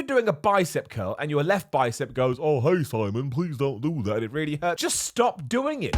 doing a bicep curl and your left bicep goes, oh, hey, Simon, please don't do that. It really hurts. Just stop doing it.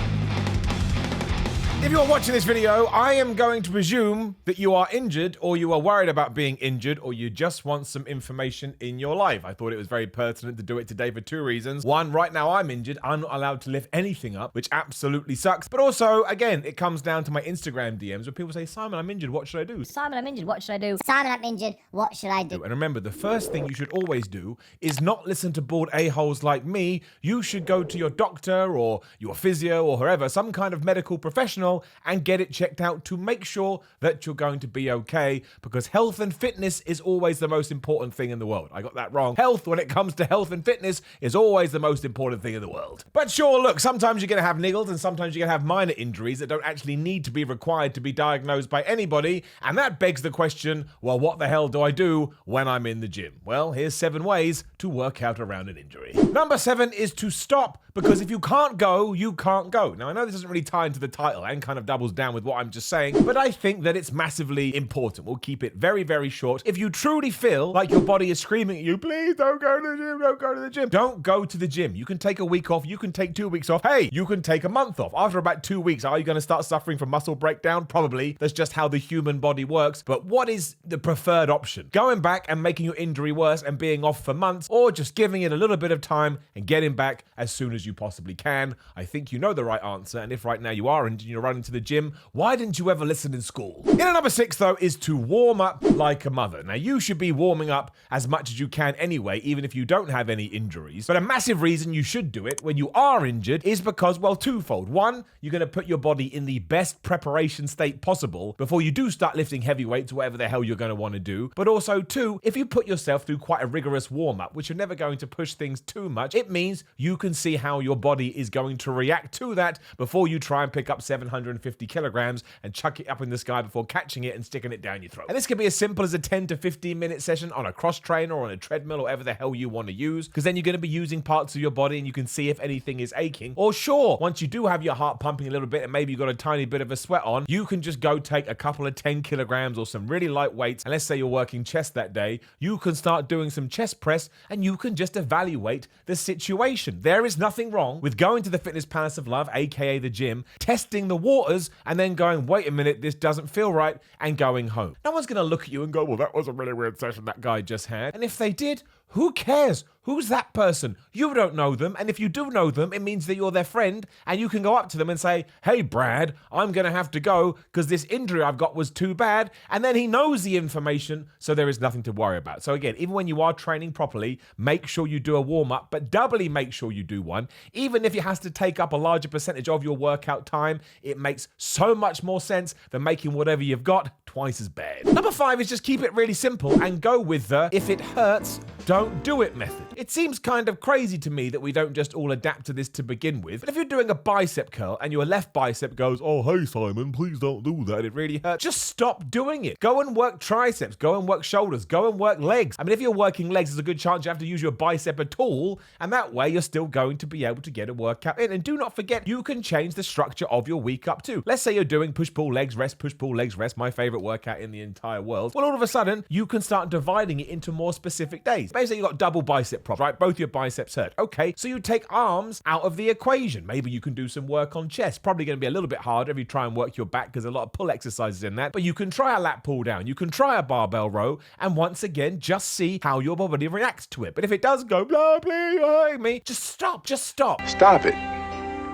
If you're watching this video, I am going to presume that you are injured, or you are worried about being injured, or you just want some information in your life. I thought it was very pertinent to do it today for two reasons. One, right now I'm injured. I'm not allowed to lift anything up, which absolutely sucks. But also, again, it comes down to my Instagram DMs where people say, Simon, I'm injured. What should I do? Simon, I'm injured. What should I do? Simon, I'm injured. What should I do? And remember, the first thing you should always do is not listen to bald a-holes like me. You should go to your doctor or your physio or whoever, some kind of medical professional, and get it checked out to make sure that you're going to be okay, because health and fitness is always the most important thing in the world. I got that wrong. Health, when it comes to health and fitness, is always the most important thing in the world. But sure, look, sometimes you're going to have niggles and sometimes you're going to have minor injuries that don't actually need to be required to be diagnosed by anybody. And that begs the question, well, what the hell do I do when I'm in the gym? Well, here's 7 ways to work out around an injury. Number 7 is to stop, because if you can't go, you can't go. Now, I know this doesn't really tie into the title and kind of doubles down with what I'm just saying, but I think that it's massively important. We'll keep it very, very short. If you truly feel like your body is screaming at you, please don't go to the gym, don't go to the gym. Don't go to the gym. You can take a week off. You can take 2 weeks off. Hey, you can take a month off. After about 2 weeks, are you going to start suffering from muscle breakdown? Probably. That's just how the human body works. But what is the preferred option? Going back and making your injury worse and being off for months, or just giving it a little bit of time and getting back as soon as you possibly can? I think you know the right answer. And if right now you are and you're running to the gym, why didn't you ever listen in school? Number 6, though, is to warm up like a mother. Now, you should be warming up as much as you can anyway, even if you don't have any injuries. But a massive reason you should do it when you are injured is because, well, twofold. One, you're going to put your body in the best preparation state possible before you do start lifting heavy weights or whatever the hell you're going to want to do. But also, two, if you put yourself through quite a rigorous warm-up, which you're never going to push things too much, it means you can see how your body is going to react to that before you try and pick up 750 kilograms and chuck it up in the sky before catching it and sticking it down your throat. And this can be as simple as a 10 to 15 minute session on a cross trainer or on a treadmill or whatever the hell you want to use, because then you're going to be using parts of your body and you can see if anything is aching. Or sure, once you do have your heart pumping a little bit and maybe you've got a tiny bit of a sweat on, you can just go take a couple of 10 kilograms or some really light weights, and let's say you're working chest that day, you can start doing some chest press and you can just evaluate the situation. There is nothing wrong with going to the Fitness Palace of Love, aka the gym, testing the waters, and then going, wait a minute, this doesn't feel right, and going home. No one's going to look at you and go, well, that was a really weird session that guy just had. And if they did, who cares? Who's that person? You don't know them. And if you do know them, it means that you're their friend and you can go up to them and say, hey, Brad, I'm going to have to go because this injury I've got was too bad. And then he knows the information, so there is nothing to worry about. So again, even when you are training properly, make sure you do a warm-up, but doubly make sure you do one. Even if it has to take up a larger percentage of your workout time, it makes so much more sense than making whatever you've got twice as bad. Number 5 is just keep it really simple and go with the if it hurts, don't do it method. It seems kind of crazy to me that we don't just all adapt to this to begin with. But if you're doing a bicep curl and your left bicep goes, oh, hey, Simon, please don't do that. It really hurts. Just stop doing it. Go and work triceps. Go and work shoulders. Go and work legs. I mean, if you're working legs, there's a good chance you have to use your bicep at all. And that way, you're still going to be able to get a workout in. And do not forget, you can change the structure of your week up too. Let's say you're doing push-pull legs, rest, push-pull legs, rest, my favorite workout in the entire world. Well, all of a sudden, you can start dividing it into more specific days. Basically, you've got double bicep props, right? Both your biceps hurt. Okay, so you take arms out of the equation. Maybe you can do some work on chest. Probably going to be a little bit harder if you try and work your back because there's a lot of pull exercises in that. But you can try a lat pull down. You can try a barbell row. And once again, just see how your body reacts to it. But if it does go, blah, please, hurt me, just stop. Just stop. Stop it.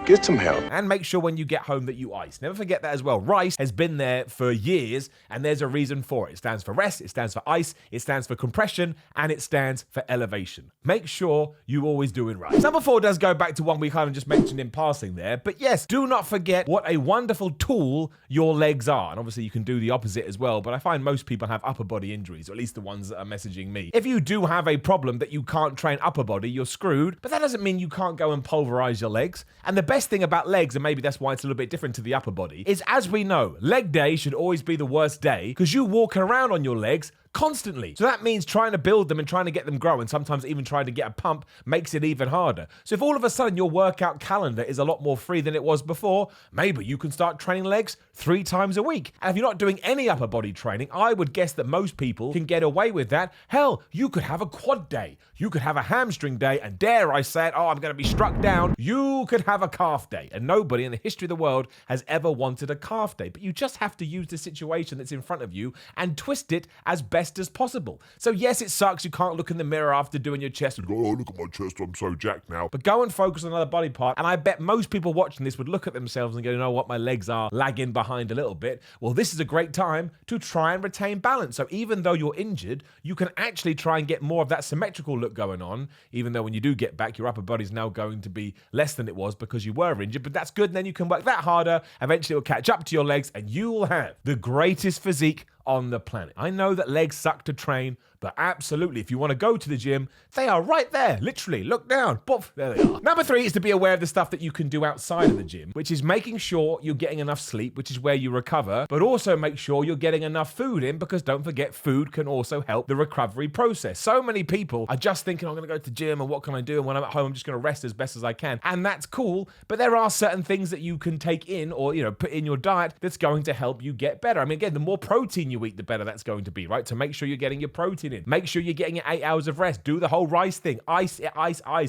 Get some help. And make sure when you get home that you ice. Never forget that as well. Rice has been there for years, and there's a reason for it. It stands for rest, it stands for ice, it stands for compression, and it stands for elevation. Make sure you always doing right. Number 4 does go back to one we kind of just mentioned in passing there. But yes, do not forget what a wonderful tool your legs are. And obviously you can do the opposite as well, but I find most people have upper body injuries, or at least the ones that are messaging me. If you do have a problem that you can't train upper body, you're screwed, but that doesn't mean you can't go and pulverize your legs. And the best thing about legs, and maybe that's why it's a little bit different to the upper body, is as we know, leg day should always be the worst day because you walking around on your legs constantly. So that means trying to build them and trying to get them grow, and sometimes even trying to get a pump makes it even harder. So if all of a sudden your workout calendar is a lot more free than it was before, maybe you can start training legs 3 times a week. And if you're not doing any upper body training, I would guess that most people can get away with that. Hell, you could have a quad day. You could have a hamstring day, and dare I say it, oh, I'm going to be struck down. You could have a calf day. And nobody in the history of the world has ever wanted a calf day. But you just have to use the situation that's in front of you and twist it as best as possible. So yes, it sucks. You can't look in the mirror after doing your chest and go, oh, look at my chest, I'm so jacked now. But go and focus on another body part. And I bet most people watching this would look at themselves and go, you know what, my legs are lagging behind a little bit. Well, this is a great time to try and retain balance. So even though you're injured, you can actually try and get more of that symmetrical look going on, even though when you do get back, your upper body's now going to be less than it was because you were injured. But that's good. And then you can work that harder. Eventually, it will catch up to your legs and you will have the greatest physique on the planet. I know that legs suck to train, but absolutely, if you want to go to the gym, they are right there. Literally, look down. Poof, there they are. Number 3 is to be aware of the stuff that you can do outside of the gym, which is making sure you're getting enough sleep, which is where you recover, but also make sure you're getting enough food in, because don't forget, food can also help the recovery process. So many people are just thinking, I'm going to go to the gym and what can I do? And when I'm at home, I'm just going to rest as best as I can. And that's cool, but there are certain things that you can take in or, put in your diet that's going to help you get better. I mean, again, the more protein you eat, the better that's going to be, right? So make sure you're getting your protein in. Make sure you're getting your 8 hours of rest. Do the whole rice thing. Ice,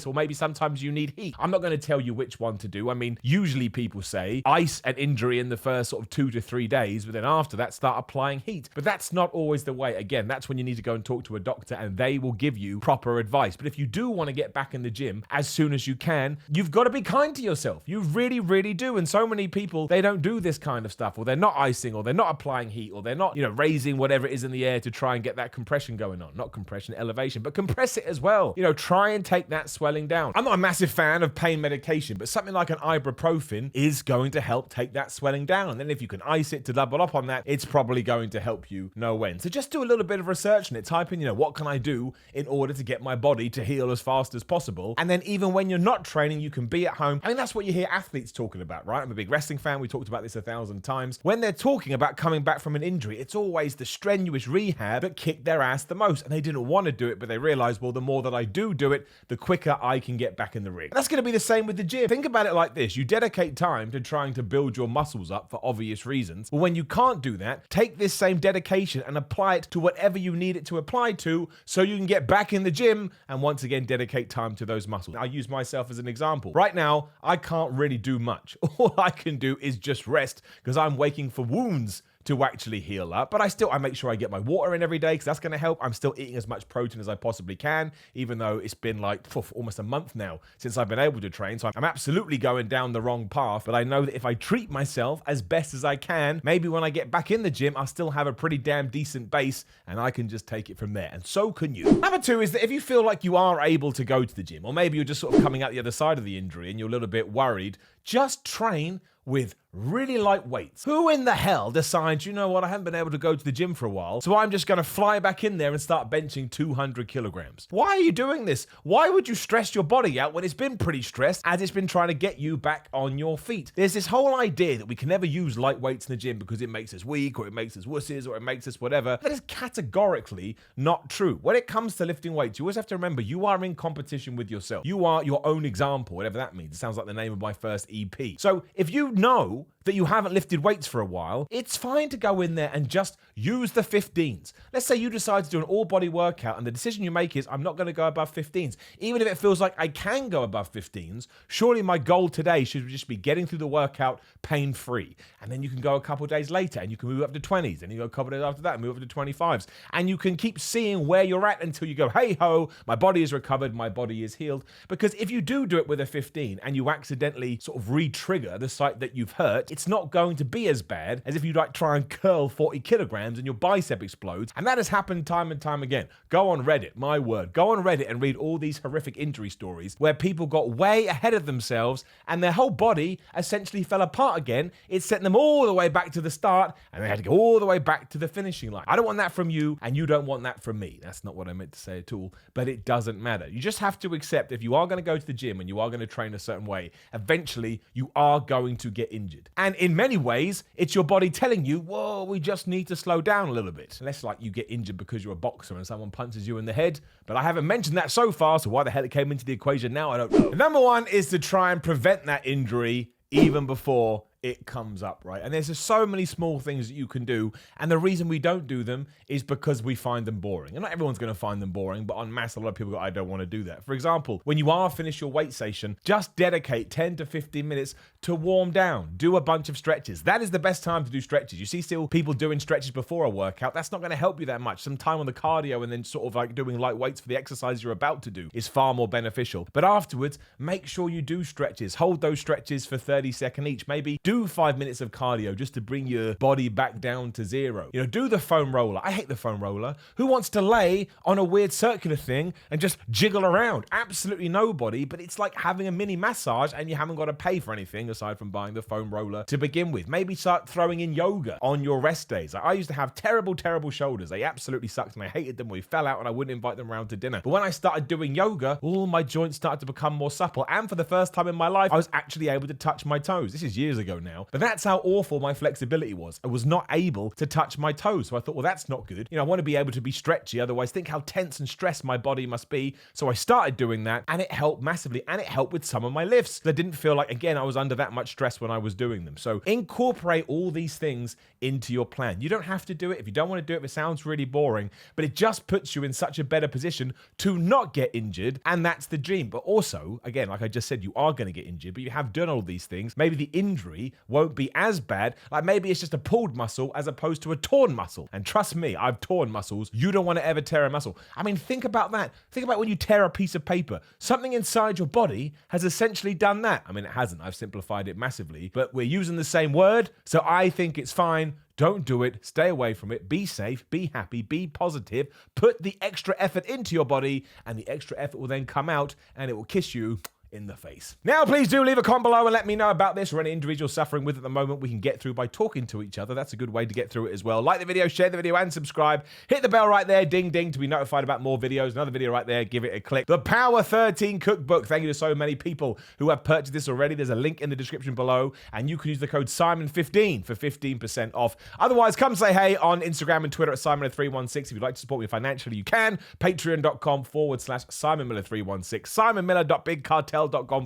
or maybe sometimes you need heat. I'm not going to tell you which one to do. I mean, usually people say ice and injury in the first sort of 2 to 3 days, but then after that, start applying heat. But that's not always the way. Again, that's when you need to go and talk to a doctor and they will give you proper advice. But if you do want to get back in the gym as soon as you can, you've got to be kind to yourself. You really, really do. And so many people, they don't do this kind of stuff, or they're not icing, or they're not applying heat, or they're not, raising whatever it is in the air to try and get that compression going on. Not compression, elevation, but compress it as well. Try and take that swelling down. I'm not a massive fan of pain medication, but something like an ibuprofen is going to help take that swelling down. And then if you can ice it to double up on that, it's probably going to help you know when. So just do a little bit of research on it. Type in, what can I do in order to get my body to heal as fast as possible? And then even when you're not training, you can be at home. I mean, that's what you hear athletes talking about, right? I'm a big wrestling fan. We talked about this 1,000 times. When they're talking about coming back from an injury, it's always the strenuous rehab that kicked their ass the most. And they didn't want to do it, but they realized, well, the more that I do it, the quicker I can get back in the ring. And that's going to be the same with the gym. Think about it like this. You dedicate time to trying to build your muscles up for obvious reasons. But when you can't do that, take this same dedication and apply it to whatever you need it to apply to so you can get back in the gym and once again dedicate time to those muscles. I use myself as an example. Right now, I can't really do much. All I can do is just rest because I'm waiting for wounds to actually heal up. But I make sure I get my water in every day because that's going to help. I'm still eating as much protein as I possibly can, even though it's been like almost a month now since I've been able to train. So I'm absolutely going down the wrong path. But I know that if I treat myself as best as I can, maybe when I get back in the gym, I'll still have a pretty damn decent base and I can just take it from there. And so can you. Number 2 is that if you feel like you are able to go to the gym, or maybe you're just sort of coming out the other side of the injury and you're a little bit worried, just train with really light weights. Who in the hell decides, you know what, I haven't been able to go to the gym for a while, so I'm just going to fly back in there and start benching 200 kilograms? Why are you doing this? Why would you stress your body out when it's been pretty stressed as it's been trying to get you back on your feet? There's this whole idea that we can never use light weights in the gym because it makes us weak, or it makes us wusses, or it makes us whatever. That is categorically not true. When it comes to lifting weights, you always have to remember you are in competition with yourself. You are your own example, whatever that means. It sounds like the name of my first EP. So if you know that you haven't lifted weights for a while, it's fine to go in there and just use the 15s. Let's say you decide to do an all-body workout and the decision you make is, I'm not going to go above 15s. Even if it feels like I can go above 15s, surely my goal today should just be getting through the workout pain-free. And then you can go a couple of days later and you can move up to 20s, and you go a couple of days after that and move up to 25s. And you can keep seeing where you're at until you go, hey-ho, my body is recovered, my body is healed. Because if you do it with a 15 and you accidentally sort of re-trigger the site that you've hurt, it's not going to be as bad as if you try and curl 40 kilograms and your bicep explodes. And that has happened time and time again. Go on Reddit, my word. Go on Reddit and read all these horrific injury stories where people got way ahead of themselves and their whole body essentially fell apart again. It sent them all the way back to the start and they had to go all the way back to the finishing line. I don't want that from you and you don't want that from me. That's not what I meant to say at all, but it doesn't matter. You just have to accept if you are going to go to the gym and you are going to train a certain way, eventually body, you are going to get injured. And in many ways, it's your body telling you, whoa, we just need to slow down a little bit. Unless like you get injured because you're a boxer and someone punches you in the head. But I haven't mentioned that so far, so why the hell it came into the equation now, I don't know. Number one is to try and prevent that injury even before it comes up, right? And there's just so many small things that you can do. And the reason we don't do them is because we find them boring. And not everyone's going to find them boring, but en masse, a lot of people go, I don't want to do that. For example, when you are finished your weight station, just dedicate 10 to 15 minutes to warm down. Do a bunch of stretches. That is the best time to do stretches. You see still people doing stretches before a workout. That's not going to help you that much. Some time on the cardio and then sort of like doing light weights for the exercise you're about to do is far more beneficial. But afterwards, make sure you do stretches. Hold those stretches for 30 seconds each. Maybe do 5 minutes of cardio just to bring your body back down to zero. You know, do the foam roller. I hate the foam roller. Who wants to lay on a weird circular thing and just jiggle around? Absolutely nobody, but it's like having a mini massage and you haven't got to pay for anything aside from buying the foam roller to begin with. Maybe start throwing in yoga on your rest days. I used to have terrible shoulders. They absolutely sucked and I hated them. We fell out and I wouldn't invite them around to dinner. But when I started doing yoga, all my joints started to become more supple. And for the first time in my life, I was actually able to touch my toes. This is years ago now, but that's how awful my flexibility was. I was not able to touch my toes. So I thought, well, that's not good. You know, I want to be able to be stretchy. Otherwise, think how tense and stressed my body must be. So I started doing that and it helped massively. And it helped with some of my lifts. I didn't feel like, again, I was under that much stress when I was doing them. So incorporate all these things into your plan. You don't have to do it if you don't want to do it, if it sounds really boring, but it just puts you in such a better position to not get injured. And that's the dream. But also, again, like I just said, you are going to get injured, but you have done all these things. Maybe the injury won't be as bad. Like maybe it's just a pulled muscle as opposed to a torn muscle. And trust me, I've torn muscles. You don't want to ever tear a muscle. I mean, think about that. Think about when you tear a piece of paper. Something inside your body has essentially done that. I mean, it hasn't. I've simplified it massively, but we're using the same word. So I think it's fine. Don't do it. Stay away from it. Be safe. Be happy. Be positive. Put the extra effort into your body and the extra effort will then come out and it will kiss you in the face. Now, please do leave a comment below and let me know about this or any injuries you're suffering with at the moment. We can get through by talking to each other. That's a good way to get through it as well. Like the video, share the video, and subscribe. Hit the bell right there, ding, ding, to be notified about more videos. Another video right there, give it a click. The Power 13 Cookbook. Thank you to so many people who have purchased this already. There's a link in the description below, and you can use the code Simon15 for 15% off. Otherwise, come say hey on Instagram and Twitter at Simon316. If you'd like to support me financially, you can. Patreon.com/SimonMiller316. SimonMiller.BigCartel.com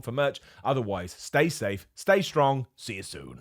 for merch. Otherwise, stay safe, stay strong. See you soon.